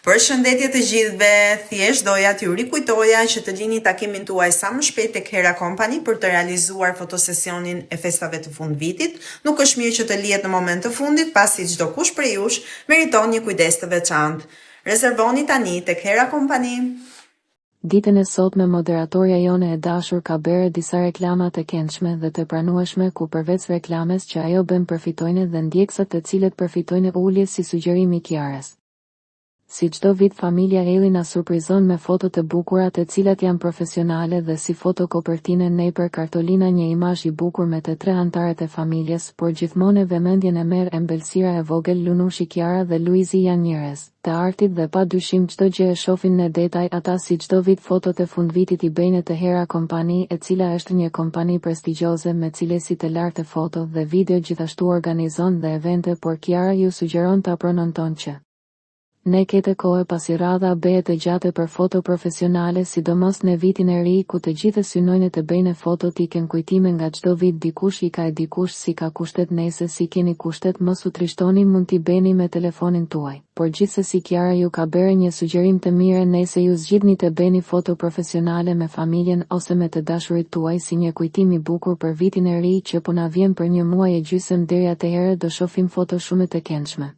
Përshëndetje të gjithëve, thjesht doja t'ju rikujtoja që të lini takimin tuaj sa më shpejt tek Hera Company për të realizuar fotosesionin e festave të fundvitit. Nuk është mirë që të lihet në moment të fundit, pasi çdo kush prej jush meriton një kujdes të veçantë. Rezervoni tani tek Hera Company. Ditën e sotme moderatorja jone e dashur ka bërë disa reklama të këndshme dhe të pranueshme ku përveç reklames që ajo bën përfitojnë dhe ndjekësat të cilët përfitojnë ulje si sugjerimi i Kiarës. Si çdo vit familja Eli na surprizon me foto të bukura të cilat janë profesionale dhe si foto kopertine nepër kartolina një imazh i bukur me të tre anëtarët e familjes, por gjithmonë vëmendjen e merr embelësira e vogël Lunushi Kiara dhe Luizi janë njerëz të artit dhe pa dyshim çdo gjë e shohin në detaj ata si çdo vit fotot e fundvitit i bëjnë të Hera Company, e cila është një kompani prestigjioze me cilësi të lartë foto dhe video, gjithashtu organizon dhe evente, por Kiara ju sugjeron ta prononton që ne kete kohë pasi radha bëhet e gjatë për foto profesionale, sidomos në vitin e ri ku të gjithë synojnë të bëjnë foto t'i ken kujtime nga çdo vit, dikush i ka e dikush si ka kushtet, nëse si keni kushtet mos u trishtoni, mund t'i bëni me telefonin tuaj. Por gjithsesi Kiara ju ka bërë një sugjerim të mirë, nëse ju zgjidhni të bëni foto profesionale me familjen ose me të dashurit tuaj si një kujtim i bukur për vitin e ri që po na vjen për një muaj e gjysmë deri atëherë, do shohim foto shumë të këndshme.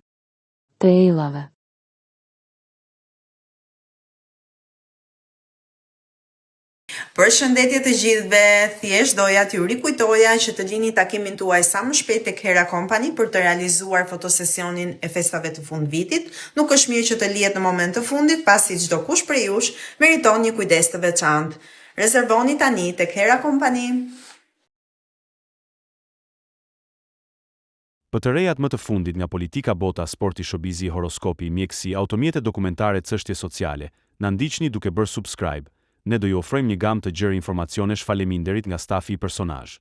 Të ejllave. Përshëndetje të gjithëve, thjesht doja t'ju rikujtoja që të lini takimin tuaj sa më shpejt tek Hera Company për të realizuar fotosesionin e festave të fundvitit. Nuk është mirë që të lihet në moment të fundit, pasi çdo kush prej jush meriton një kujdes të veçantë. Rezervoni tani tek Hera Company. Për të rejat më të fundit nga politika, bota, sporti, showbizi, horoskopi, mjekësi, automjete dokumentare, çështje sociale, na ndiqni duke bërë subscribe. Ne do ju ofrojmë një gamë të gjerë informacionesh faleminderit nga stafi i personazh.